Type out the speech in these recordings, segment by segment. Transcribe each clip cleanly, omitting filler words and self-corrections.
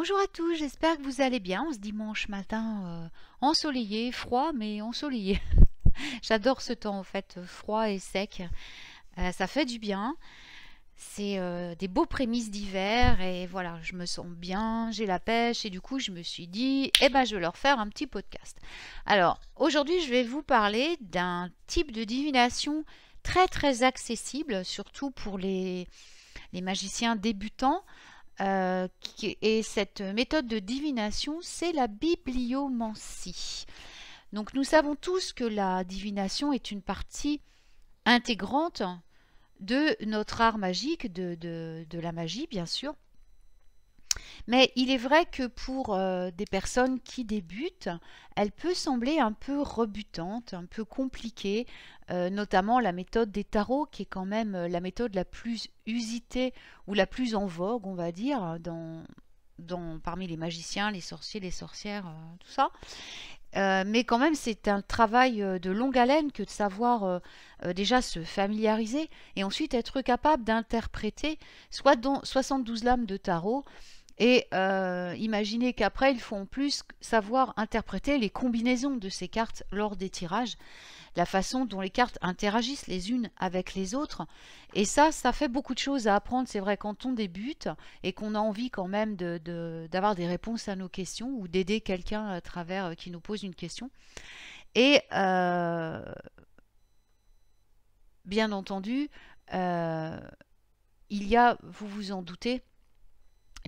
Bonjour à tous, j'espère que vous allez bien. On se dimanche matin ensoleillé, froid mais ensoleillé. J'adore ce temps en fait, froid et sec. Ça fait du bien. C'est des beaux prémices d'hiver et voilà, je me sens bien, j'ai la pêche et du coup je me suis dit, eh ben je vais leur faire un petit podcast. Alors aujourd'hui je vais vous parler d'un type de divination très très accessible, surtout pour les magiciens débutants. Et cette méthode de divination, c'est la bibliomancie. Donc nous savons tous que la divination est une partie intégrante de notre art magique, de la magie bien sûr. Mais il est vrai que pour des personnes qui débutent, elle peut sembler un peu rebutante, un peu compliquée, notamment la méthode des tarots, qui est quand même la méthode la plus usitée ou la plus en vogue, on va dire, parmi les magiciens, les sorciers, les sorcières, tout ça. Mais quand même, c'est un travail de longue haleine que de savoir déjà se familiariser et ensuite être capable d'interpréter soit dans 72 lames de tarot et imaginez qu'après, il faut en plus savoir interpréter les combinaisons de ces cartes lors des tirages, la façon dont les cartes interagissent les unes avec les autres. Et ça fait beaucoup de choses à apprendre. C'est vrai, quand on débute et qu'on a envie quand même d'avoir des réponses à nos questions ou d'aider quelqu'un à travers qui nous pose une question. Et bien entendu, il y a, vous vous en doutez,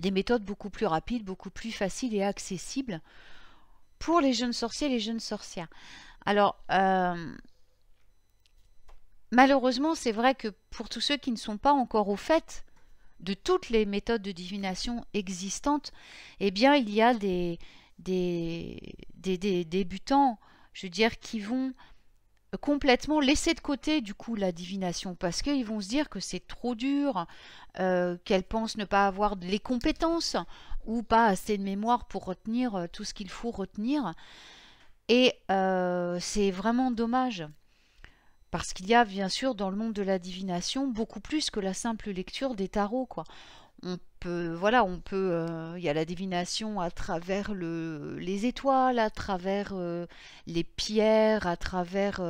des méthodes beaucoup plus rapides, beaucoup plus faciles et accessibles pour les jeunes sorciers et les jeunes sorcières. Alors, malheureusement, c'est vrai que pour tous ceux qui ne sont pas encore au fait de toutes les méthodes de divination existantes, eh bien, il y a des débutants, je veux dire, qui vont complètement laisser de côté du coup la divination parce qu'ils vont se dire que c'est trop dur, qu'elles pensent ne pas avoir les compétences ou pas assez de mémoire pour retenir tout ce qu'il faut retenir. Et c'est vraiment dommage parce qu'il y a bien sûr dans le monde de la divination beaucoup plus que la simple lecture des tarots, quoi. On peut, voilà, il y a la divination à travers les étoiles, à travers les pierres, à travers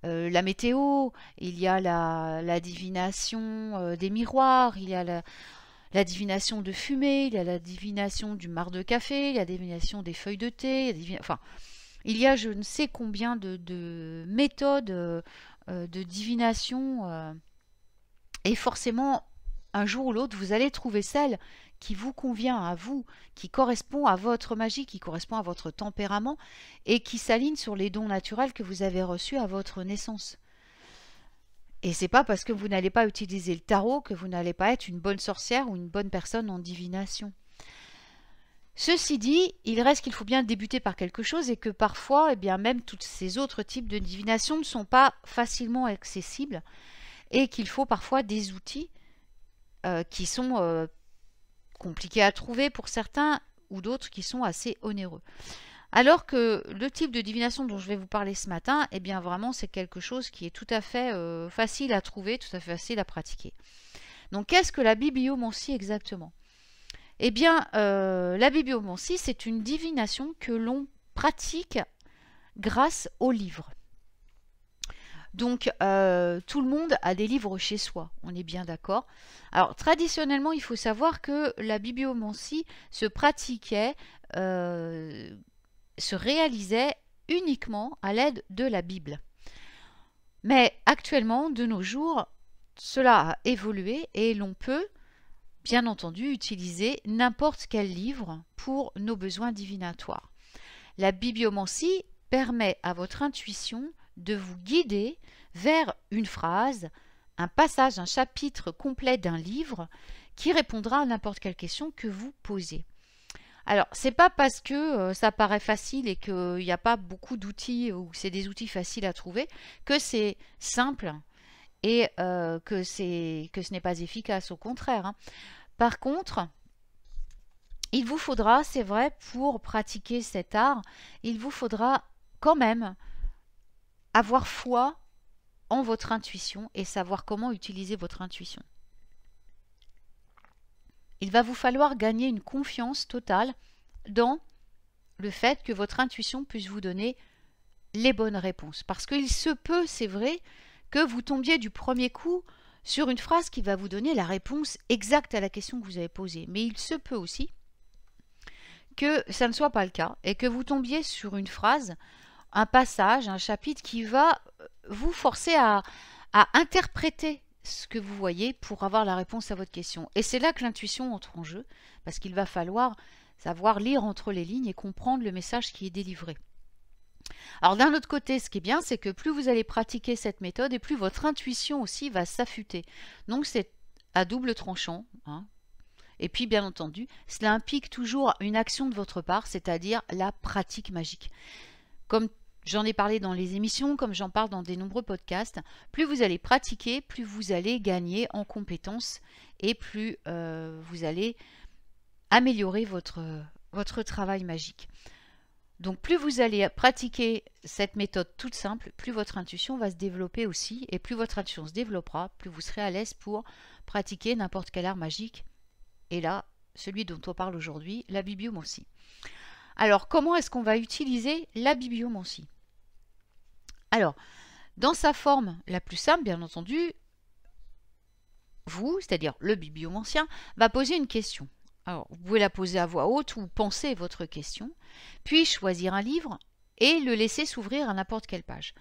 la météo. Il y a la divination des miroirs, il y a la divination de fumée, il y a la divination du marc de café, il y a la divination des feuilles de thé, enfin, il y a je ne sais combien de méthodes de divination et forcément un jour ou l'autre, vous allez trouver celle qui vous convient à vous, qui correspond à votre magie, qui correspond à votre tempérament et qui s'aligne sur les dons naturels que vous avez reçus à votre naissance. Et c'est pas parce que vous n'allez pas utiliser le tarot que vous n'allez pas être une bonne sorcière ou une bonne personne en divination. Ceci dit, il reste qu'il faut bien débuter par quelque chose et que parfois, eh bien, même tous ces autres types de divination ne sont pas facilement accessibles et qu'il faut parfois des outils qui sont compliqués à trouver pour certains ou d'autres qui sont assez onéreux. Alors que le type de divination dont je vais vous parler ce matin, eh bien vraiment c'est quelque chose qui est tout à fait facile à trouver, tout à fait facile à pratiquer. Donc qu'est-ce que la bibliomancie exactement? Eh bien la bibliomancie c'est une divination que l'on pratique grâce aux livres. Donc, tout le monde a des livres chez soi, on est bien d'accord. Alors, traditionnellement, il faut savoir que la bibliomancie se pratiquait, se réalisait uniquement à l'aide de la Bible. Mais actuellement, de nos jours, cela a évolué et l'on peut, bien entendu, utiliser n'importe quel livre pour nos besoins divinatoires. La bibliomancie permet à votre intuition de vous guider vers une phrase, un passage, un chapitre complet d'un livre qui répondra à n'importe quelle question que vous posez. Alors, c'est pas parce que ça paraît facile et qu'il n'y a pas beaucoup d'outils ou c'est des outils faciles à trouver que c'est simple et que ce n'est pas efficace, au contraire, hein. Par contre, il vous faudra, c'est vrai, pour pratiquer cet art, il vous faudra quand même avoir foi en votre intuition et savoir comment utiliser votre intuition. il va vous falloir gagner une confiance totale dans le fait que votre intuition puisse vous donner les bonnes réponses. Parce qu'il se peut, c'est vrai, que vous tombiez du premier coup sur une phrase qui va vous donner la réponse exacte à la question que vous avez posée. Mais il se peut aussi que ça ne soit pas le cas et que vous tombiez sur une phrase, un passage, un chapitre qui va vous forcer à interpréter ce que vous voyez pour avoir la réponse à votre question. Et c'est là que l'intuition entre en jeu, parce qu'il va falloir savoir lire entre les lignes et comprendre le message qui est délivré. Alors d'un autre côté, ce qui est bien, c'est que plus vous allez pratiquer cette méthode et plus votre intuition aussi va s'affûter. Donc c'est à double tranchant, hein. Et puis bien entendu, cela implique toujours une action de votre part, c'est-à-dire la pratique magique. Comme j'en ai parlé dans les émissions, comme j'en parle dans de nombreux podcasts, plus vous allez pratiquer, plus vous allez gagner en compétences et plus vous allez améliorer votre travail magique. Donc plus vous allez pratiquer cette méthode toute simple, plus votre intuition va se développer aussi, et plus votre intuition se développera, plus vous serez à l'aise pour pratiquer n'importe quel art magique. Et là, celui dont on parle aujourd'hui, la bibliomancie. Alors, comment est-ce qu'on va utiliser la bibliomancie? Alors, dans sa forme la plus simple, bien entendu, vous, c'est-à-dire le bibliomancien, va poser une question. Alors, vous pouvez la poser à voix haute ou penser votre question, puis choisir un livre et le laisser s'ouvrir à n'importe quelle page.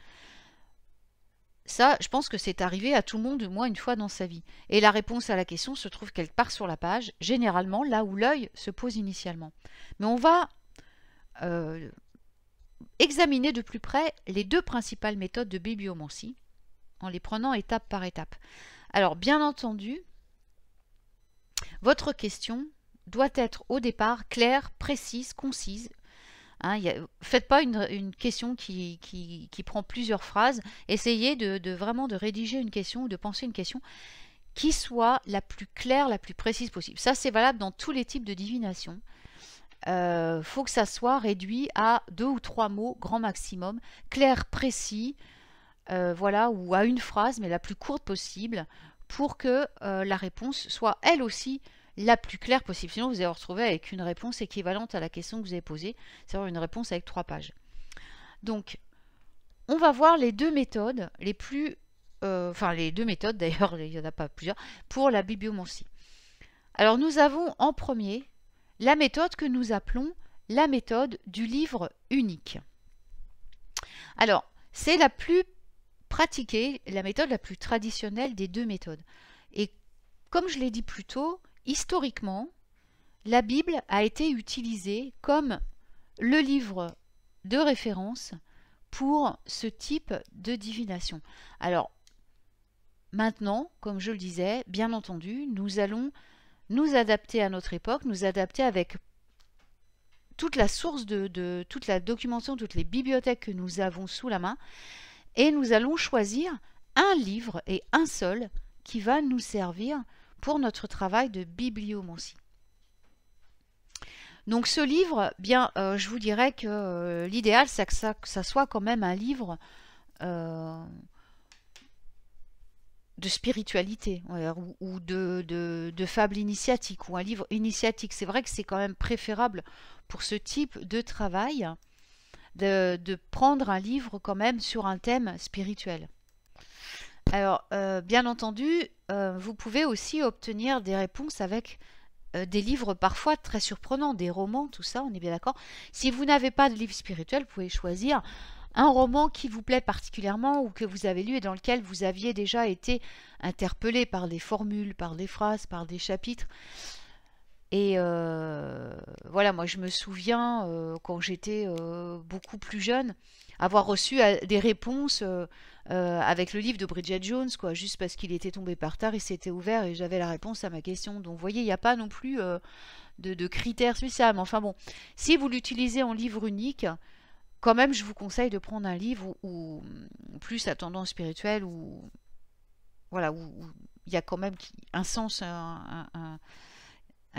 Ça, je pense que c'est arrivé à tout le monde au moins une fois dans sa vie. Et la réponse à la question se trouve quelque part sur la page, généralement là où l'œil se pose initialement. Mais on va examiner de plus près les deux principales méthodes de bibliomancie en les prenant étape par étape. Alors, bien entendu, votre question doit être au départ claire, précise, concise. Hein, faites pas une question qui prend plusieurs phrases. Essayez vraiment de rédiger une question ou de penser une question qui soit la plus claire, la plus précise possible. Ça, c'est valable dans tous les types de divination. Faut que ça soit réduit à 2 ou 3 mots, grand maximum, clair, précis, voilà, ou à une phrase, mais la plus courte possible, pour que la réponse soit elle aussi la plus claire possible. Sinon, vous allez vous retrouver avec une réponse équivalente à la question que vous avez posée, c'est-à-dire une réponse avec 3 pages. Donc, on va voir les deux méthodes les plus... enfin, les deux méthodes, d'ailleurs, il n'y en a pas plusieurs, pour la bibliomancie. Alors, nous avons en premier la méthode que nous appelons la méthode du livre unique. Alors, c'est la plus pratiquée, la méthode la plus traditionnelle des deux méthodes. Et comme je l'ai dit plus tôt, historiquement, la Bible a été utilisée comme le livre de référence pour ce type de divination. Alors, maintenant, comme je le disais, bien entendu, nous allons nous adapter à notre époque, nous adapter avec toute la source toute la documentation, toutes les bibliothèques que nous avons sous la main, et nous allons choisir un livre et un seul qui va nous servir pour notre travail de bibliomancie. Donc ce livre, bien, je vous dirais que l'idéal, c'est que ça soit quand même un livre de spiritualité ou de fable initiatique ou un livre initiatique. C'est vrai que c'est quand même préférable pour ce type de travail de prendre un livre quand même sur un thème spirituel. Alors, bien entendu, vous pouvez aussi obtenir des réponses avec des livres parfois très surprenants, des romans, tout ça, on est bien d'accord. Si vous n'avez pas de livre spirituel, vous pouvez choisir un roman qui vous plaît particulièrement ou que vous avez lu et dans lequel vous aviez déjà été interpellé par des formules, par des phrases, par des chapitres. Et voilà, moi je me souviens quand j'étais beaucoup plus jeune, avoir reçu des réponses avec le livre de Bridget Jones, quoi, juste parce qu'il était tombé par terre, il s'était ouvert et j'avais la réponse à ma question. Donc vous voyez, il n'y a pas non plus de critères spéciaux. Mais enfin bon, si vous l'utilisez en livre unique, quand même je vous conseille de prendre un livre où plus à tendance spirituelle, où voilà, où il y a quand même un sens, un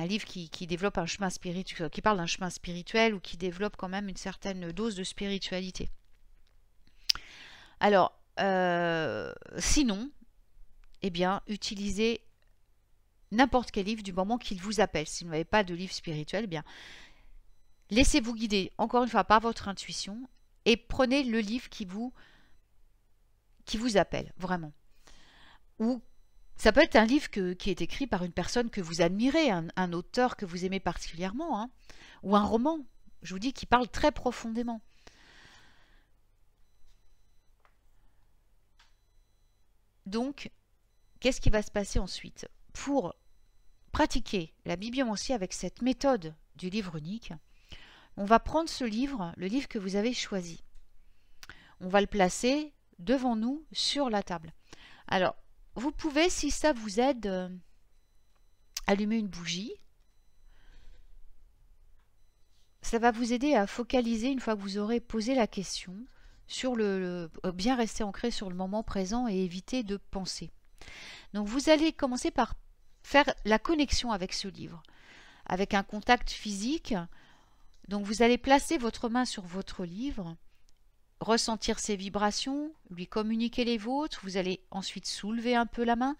livre qui développe un chemin spirituel, qui parle d'un chemin spirituel ou qui développe quand même une certaine dose de spiritualité. Alors, sinon, eh bien, utilisez n'importe quel livre du moment qu'il vous appelle. Si vous n'avez pas de livre spirituel, eh bien, laissez-vous guider, encore une fois, par votre intuition et prenez le livre qui vous appelle, vraiment. Ou ça peut être un livre qui est écrit par une personne que vous admirez, un auteur que vous aimez particulièrement, hein, ou un roman, je vous dis, qui parle très profondément. Donc, qu'est-ce qui va se passer ensuite? Pour pratiquer la bibliomancie avec cette méthode du livre unique, on va prendre ce livre, le livre que vous avez choisi. On va le placer devant nous sur la table. Alors, vous pouvez, si ça vous aide, allumer une bougie. Ça va vous aider à focaliser une fois que vous aurez posé la question sur bien rester ancré sur le moment présent et éviter de penser. Donc vous allez commencer par faire la connexion avec ce livre, avec un contact physique. Donc vous allez placer votre main sur votre livre, ressentir ses vibrations, lui communiquer les vôtres. Vous allez ensuite soulever un peu la main,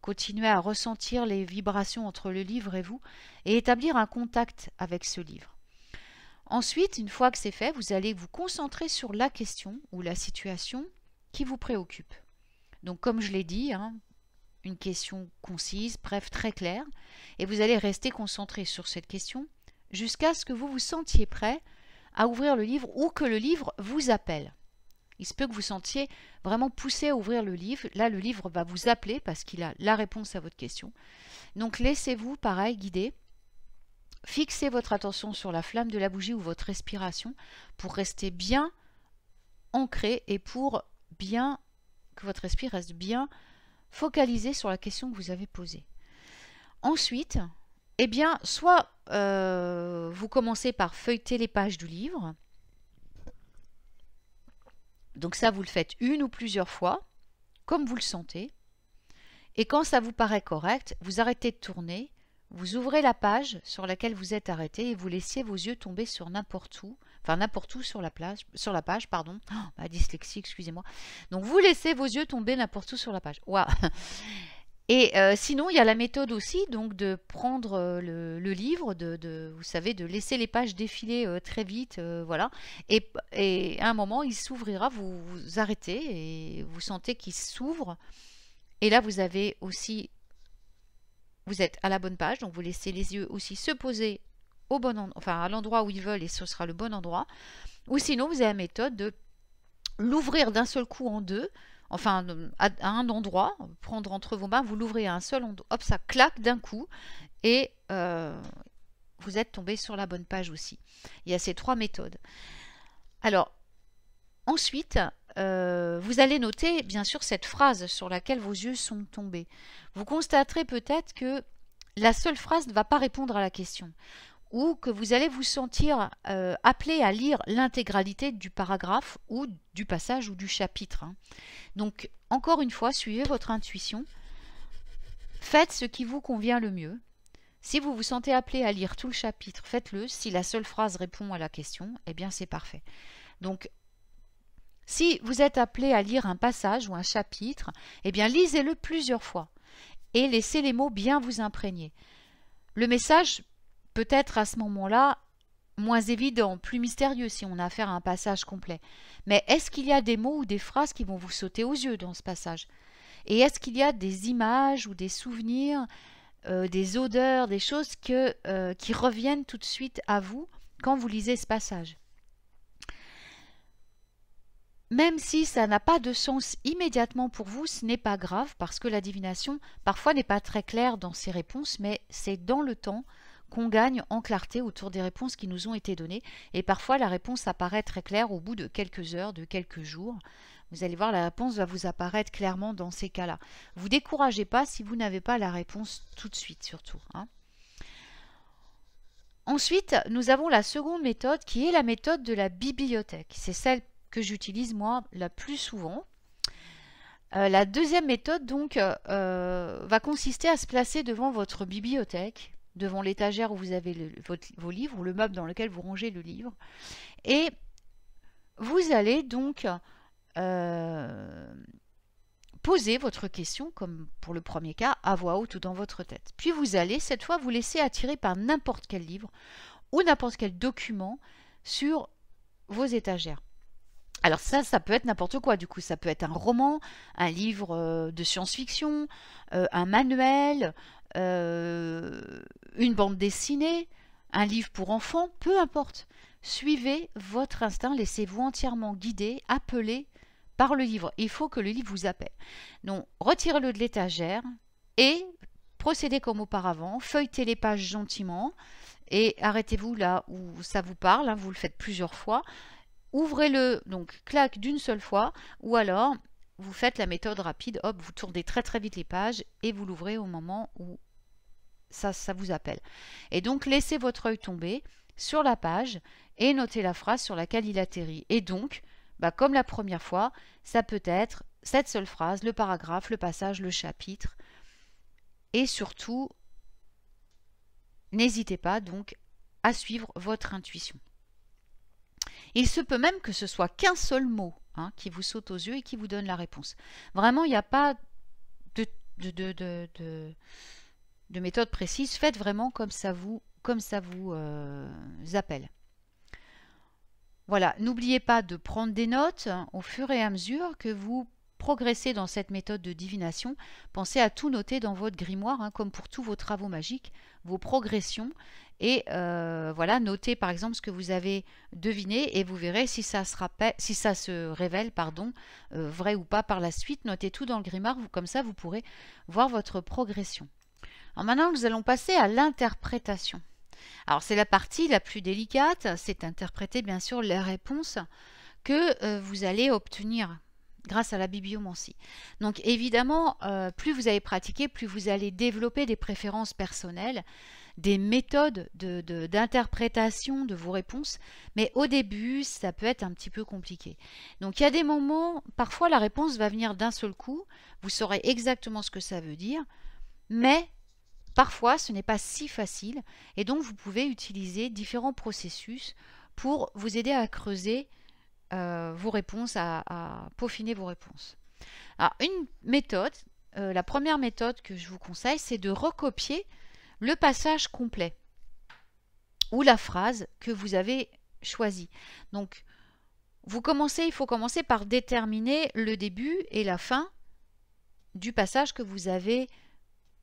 continuer à ressentir les vibrations entre le livre et vous, et établir un contact avec ce livre. Ensuite, une fois que c'est fait, vous allez vous concentrer sur la question ou la situation qui vous préoccupe. Donc comme je l'ai dit, hein, une question concise, bref, très claire, et vous allez rester concentré sur cette question jusqu'à ce que vous vous sentiez prêt à ouvrir le livre ou que le livre vous appelle. Il se peut que vous sentiez vraiment poussé à ouvrir le livre. Là, le livre va vous appeler parce qu'il a la réponse à votre question. Donc laissez-vous, pareil, guider. Fixez votre attention sur la flamme de la bougie ou votre respiration pour rester bien ancré et pour bien que votre esprit reste bien focalisé sur la question que vous avez posée. Ensuite, eh bien, soit vous commencez par feuilleter les pages du livre. Donc ça, vous le faites une ou plusieurs fois, comme vous le sentez. Et quand ça vous paraît correct, vous arrêtez de tourner. Vous ouvrez la page sur laquelle vous êtes arrêté et vous laissez vos yeux tomber sur n'importe où, enfin n'importe où sur la page, pardon. Oh, ma dyslexie, excusez-moi. Donc vous laissez vos yeux tomber n'importe où sur la page. Wow. Et sinon, il y a la méthode aussi, donc de prendre le livre, vous savez, de laisser les pages défiler très vite, voilà. Et à un moment, il s'ouvrira, vous arrêtez et vous sentez qu'il s'ouvre. Et là, vous avez aussi... Vous êtes à la bonne page, donc vous laissez les yeux aussi se poser au bon endroit, enfin à l'endroit où ils veulent et ce sera le bon endroit. Ou sinon, vous avez la méthode de l'ouvrir d'un seul coup en deux, enfin à un endroit, prendre entre vos mains, vous l'ouvrez à un seul endroit, hop, ça claque d'un coup et vous êtes tombé sur la bonne page aussi. Il y a ces trois méthodes. Alors, ensuite, vous allez noter bien sûr cette phrase sur laquelle vos yeux sont tombés. Vous constaterez peut-être que la seule phrase ne va pas répondre à la question ou que vous allez vous sentir appelé à lire l'intégralité du paragraphe ou du passage ou du chapitre. Hein. Donc encore une fois, suivez votre intuition, faites ce qui vous convient le mieux. Si vous vous sentez appelé à lire tout le chapitre, faites-le. Si la seule phrase répond à la question, eh bien c'est parfait. Donc si vous êtes appelé à lire un passage ou un chapitre, eh bien lisez-le plusieurs fois et laissez les mots bien vous imprégner. Le message peut être à ce moment-là moins évident, plus mystérieux si on a affaire à un passage complet. Mais est-ce qu'il y a des mots ou des phrases qui vont vous sauter aux yeux dans ce passage? Et est-ce qu'il y a des images ou des souvenirs, des odeurs, des choses qui reviennent tout de suite à vous quand vous lisez ce passage? Même si ça n'a pas de sens immédiatement pour vous, ce n'est pas grave parce que la divination parfois n'est pas très claire dans ses réponses, mais c'est dans le temps qu'on gagne en clarté autour des réponses qui nous ont été données. Et parfois la réponse apparaît très claire au bout de quelques heures, de quelques jours. Vous allez voir, la réponse va vous apparaître clairement dans ces cas-là. Vous ne découragez pas si vous n'avez pas la réponse tout de suite surtout. Hein. Ensuite, nous avons la seconde méthode qui est la méthode de la bibliothèque. C'est celle que j'utilise moi la plus souvent. La deuxième méthode donc va consister à se placer devant votre bibliothèque, devant l'étagère où vous avez vos livres ou le meuble dans lequel vous rangez le livre, et vous allez donc posez votre question, comme pour le premier cas, à voix haute ou dans votre tête. Puis vous allez, cette fois, vous laisser attirer par n'importe quel livre ou n'importe quel document sur vos étagères. Alors ça peut être n'importe quoi, du coup, ça peut être un roman, un livre de science-fiction, un manuel, une bande dessinée, un livre pour enfants, peu importe. Suivez votre instinct, laissez-vous entièrement guider, appeler par le livre. Il faut que le livre vous appelle. Donc, retirez-le de l'étagère et procédez comme auparavant, feuilletez les pages gentiment et arrêtez-vous là où ça vous parle, hein, vous le faites plusieurs fois. Ouvrez-le, donc clac d'une seule fois, ou alors vous faites la méthode rapide, hop, vous tournez très très vite les pages et vous l'ouvrez au moment où ça vous appelle. Et donc laissez votre œil tomber sur la page et notez la phrase sur laquelle il atterrit. Et donc, comme la première fois, ça peut être cette seule phrase, le paragraphe, le passage, le chapitre. Et surtout, n'hésitez pas donc à suivre votre intuition. Il se peut même que ce soit qu'un seul mot qui vous saute aux yeux et qui vous donne la réponse. Vraiment, il n'y a pas de méthode précise. Faites vraiment comme ça vous appelle. Voilà, n'oubliez pas de prendre des notes au fur et à mesure que vous progressez dans cette méthode de divination. Pensez à tout noter dans votre grimoire, comme pour tous vos travaux magiques, vos progressions. Et voilà, notez par exemple ce que vous avez deviné et vous verrez si ça se révèle vrai ou pas par la suite. Notez tout dans le grimoire, comme ça vous pourrez voir votre progression. Alors maintenant, nous allons passer à l'interprétation. Alors c'est la partie la plus délicate, c'est interpréter bien sûr les réponses que vous allez obtenir grâce à la bibliomancie. Donc évidemment, plus vous allez pratiquer, plus vous allez développer des préférences personnelles, des méthodes d'interprétation de vos réponses, mais au début, ça peut être un petit peu compliqué. Donc il y a des moments, parfois la réponse va venir d'un seul coup, vous saurez exactement ce que ça veut dire, mais parfois ce n'est pas si facile, et donc vous pouvez utiliser différents processus pour vous aider à creuser vos réponses, à peaufiner vos réponses. Alors une méthode, la première méthode que je vous conseille, c'est de recopier le passage complet ou la phrase que vous avez choisie. Donc il faut commencer par déterminer le début et la fin du passage que vous avez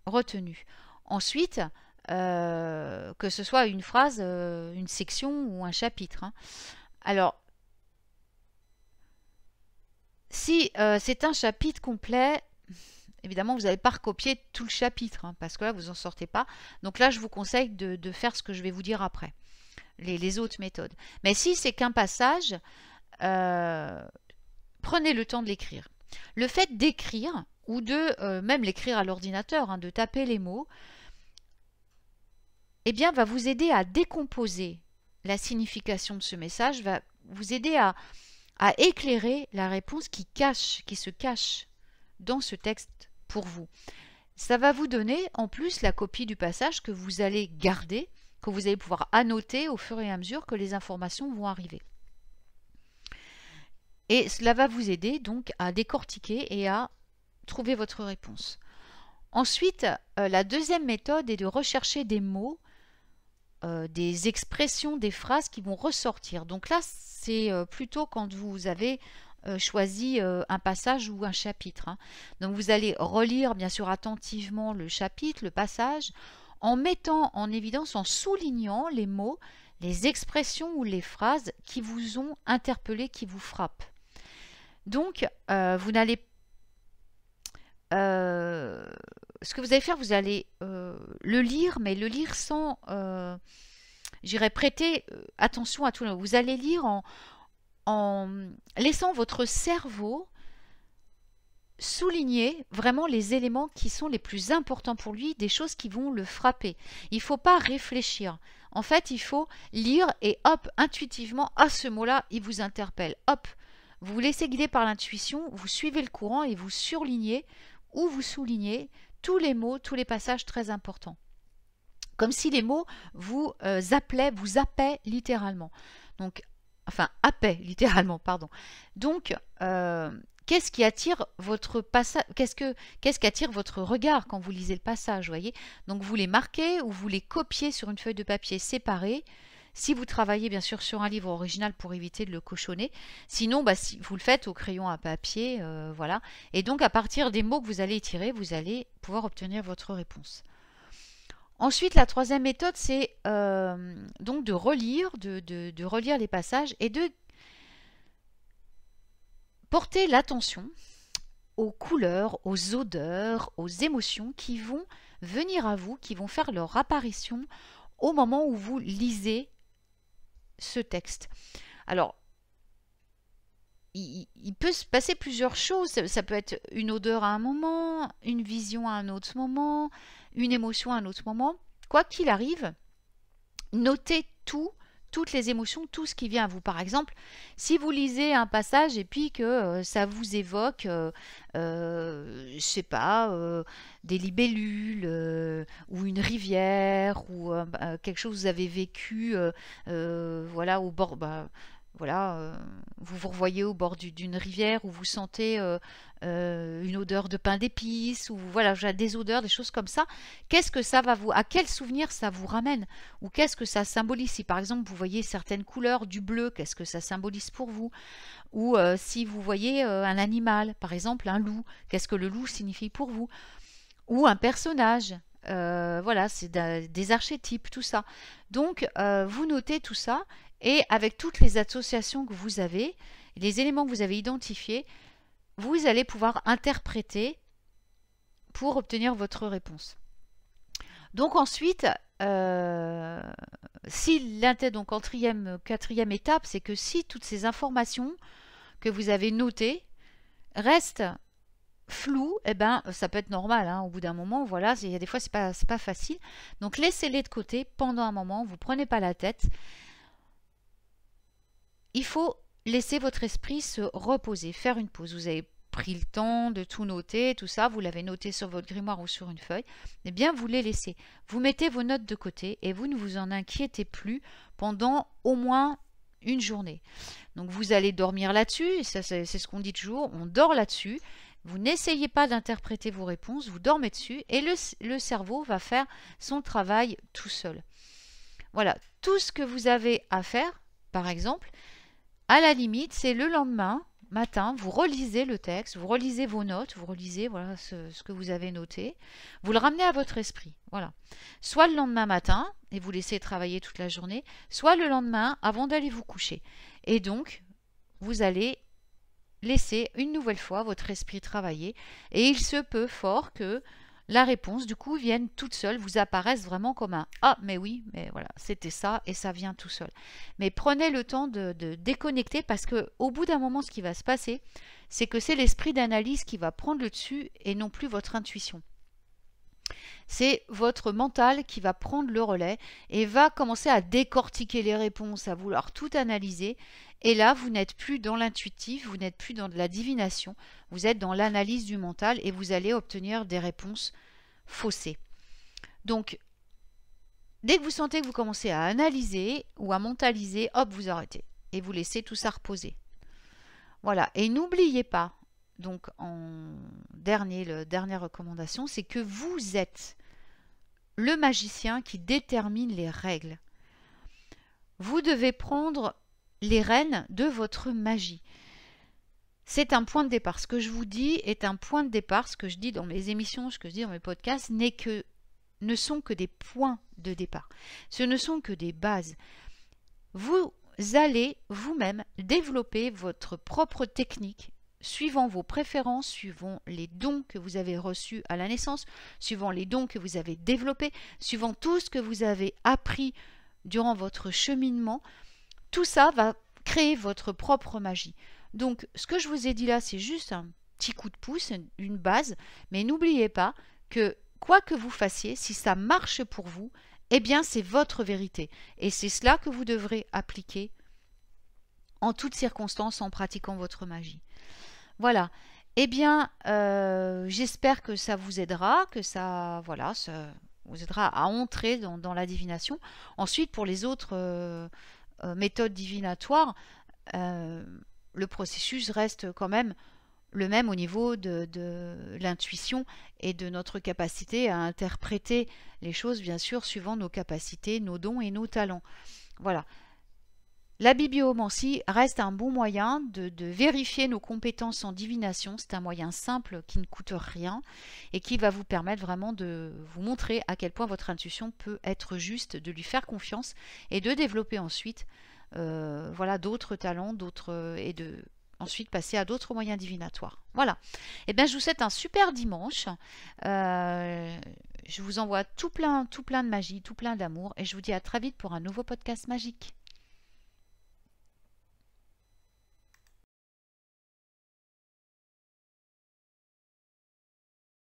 retenu. Ensuite, que ce soit une phrase, une section ou un chapitre. Alors, si c'est un chapitre complet, évidemment, vous n'allez pas recopier tout le chapitre, parce que là, vous n'en sortez pas. Donc là, je vous conseille de faire ce que je vais vous dire après, les autres méthodes. Mais si c'est qu'un passage, prenez le temps de l'écrire. Le fait d'écrire, ou de même l'écrire à l'ordinateur, de taper les mots, eh bien, va vous aider à décomposer la signification de ce message, va vous aider à éclairer la réponse qui se cache dans ce texte pour vous. Ça va vous donner en plus la copie du passage que vous allez garder, que vous allez pouvoir annoter au fur et à mesure que les informations vont arriver. Et cela va vous aider donc à décortiquer et à trouver votre réponse. Ensuite, la deuxième méthode est de rechercher des mots, des expressions, des phrases qui vont ressortir. Donc là, c'est plutôt quand vous avez choisi un passage ou un chapitre. Donc vous allez relire bien sûr attentivement le chapitre, le passage, en mettant en évidence, en soulignant les mots, les expressions ou les phrases qui vous ont interpellé, qui vous frappent. Donc vous n'allez ce que vous allez faire, vous allez le lire, mais le lire sans, j'irai prêter attention à tout. Vous allez lire en laissant votre cerveau souligner vraiment les éléments qui sont les plus importants pour lui, des choses qui vont le frapper. Il ne faut pas réfléchir. En fait, il faut lire et hop, intuitivement, ce mot-là, il vous interpelle. Hop, vous vous laissez guider par l'intuition, vous suivez le courant et vous surlignez ou vous soulignez tous les mots, tous les passages très importants. Comme si les mots vous appelaient littéralement. Donc, enfin, happaient littéralement, pardon. Donc, qu'est-ce qui attire votre passage, qu'est-ce qui attire votre regard quand vous lisez le passage, voyez? Donc vous les marquez ou vous les copiez sur une feuille de papier séparée. Si vous travaillez bien sûr sur un livre original pour éviter de le cochonner, sinon si vous le faites au crayon à papier, voilà. Et donc à partir des mots que vous allez étirer, vous allez pouvoir obtenir votre réponse. Ensuite, la troisième méthode, c'est donc de relire, de relire les passages et de porter l'attention aux couleurs, aux odeurs, aux émotions qui vont venir à vous, qui vont faire leur apparition au moment où vous lisez ce texte. Alors, il peut se passer plusieurs choses. Ça peut être une odeur à un moment, une vision à un autre moment, une émotion à un autre moment. Quoi qu'il arrive, notez toutes les émotions, tout ce qui vient à vous. Par exemple, si vous lisez un passage et puis que ça vous évoque, je sais pas, des libellules ou une rivière ou quelque chose que vous avez vécu, voilà, au bord, voilà, vous vous revoyez au bord d'une rivière où vous sentez une odeur de pain d'épices ou voilà, des odeurs, des choses comme ça. Qu'est-ce que ça va à quel souvenir ça vous ramène? Ou qu'est-ce que ça symbolise? Si par exemple vous voyez certaines couleurs, du bleu, qu'est-ce que ça symbolise pour vous? Ou si vous voyez un animal, par exemple un loup, qu'est-ce que le loup signifie pour vous? Ou un personnage, voilà, c'est des archétypes, tout ça. Donc vous notez tout ça et avec toutes les associations que vous avez, les éléments que vous avez identifiés, vous allez pouvoir interpréter pour obtenir votre réponse. Donc ensuite, donc en quatrième étape, c'est que si toutes ces informations que vous avez notées restent floues, eh ben ça peut être normal, hein, au bout d'un moment, voilà, il y a des fois c'est pas facile. Donc laissez-les de côté pendant un moment, vous prenez pas la tête. Il faut laisser votre esprit se reposer, faire une pause. Vous avez pris le temps de tout noter, tout ça, vous l'avez noté sur votre grimoire ou sur une feuille, eh bien vous les laissez. Vous mettez vos notes de côté et vous ne vous en inquiétez plus pendant au moins une journée. Donc vous allez dormir là-dessus, c'est ce qu'on dit toujours, on dort là-dessus. Vous n'essayez pas d'interpréter vos réponses, vous dormez dessus et le cerveau va faire son travail tout seul. Voilà, tout ce que vous avez à faire, par exemple, à la limite, c'est le lendemain matin, vous relisez le texte, vous relisez vos notes, vous relisez voilà, ce que vous avez noté, vous le ramenez à votre esprit. Voilà. Soit le lendemain matin, et vous laissez travailler toute la journée, soit le lendemain avant d'aller vous coucher. Et donc, vous allez laisser une nouvelle fois votre esprit travailler, et il se peut fort que la réponse, du coup, vienne toute seule, vous apparaisse vraiment comme un « Ah, mais oui, mais voilà, c'était ça, et ça vient tout seul. » Mais prenez le temps de déconnecter, parce qu'au bout d'un moment, ce qui va se passer, c'est que c'est l'esprit d'analyse qui va prendre le dessus, et non plus votre intuition. C'est votre mental qui va prendre le relais, et va commencer à décortiquer les réponses, à vouloir tout analyser, et là, vous n'êtes plus dans l'intuitif, vous n'êtes plus dans de la divination, vous êtes dans l'analyse du mental et vous allez obtenir des réponses faussées. Donc, dès que vous sentez que vous commencez à analyser ou à mentaliser, hop, vous arrêtez et vous laissez tout ça reposer. Voilà, et n'oubliez pas, donc la dernière recommandation, c'est que vous êtes le magicien qui détermine les règles. Vous devez prendre les rênes de votre magie. C'est un point de départ. Ce que je vous dis est un point de départ. Ce que je dis dans mes émissions, ce que je dis dans mes podcasts, ne sont que des points de départ. Ce ne sont que des bases. Vous allez vous-même développer votre propre technique suivant vos préférences, suivant les dons que vous avez reçus à la naissance, suivant les dons que vous avez développés, suivant tout ce que vous avez appris durant votre cheminement. Tout ça va créer votre propre magie. Donc, ce que je vous ai dit là, c'est juste un petit coup de pouce, une base, mais n'oubliez pas que quoi que vous fassiez, si ça marche pour vous, eh bien, c'est votre vérité. Et c'est cela que vous devrez appliquer en toutes circonstances en pratiquant votre magie. Voilà. Eh bien, j'espère que ça vous aidera, que ça vous aidera à entrer dans la divination. Ensuite, pour les autres méthode divinatoire, le processus reste quand même Le même au niveau de l'intuition et de notre capacité à interpréter les choses, bien sûr, suivant nos capacités, nos dons et nos talents. Voilà. La bibliomancie reste un bon moyen de vérifier nos compétences en divination. C'est un moyen simple qui ne coûte rien et qui va vous permettre vraiment de vous montrer à quel point votre intuition peut être juste, de lui faire confiance et de développer ensuite voilà, d'autres talents, et de ensuite passer à d'autres moyens divinatoires. Voilà. Et bien, je vous souhaite un super dimanche. Je vous envoie tout plein de magie, tout plein d'amour et je vous dis à très vite pour un nouveau podcast magique.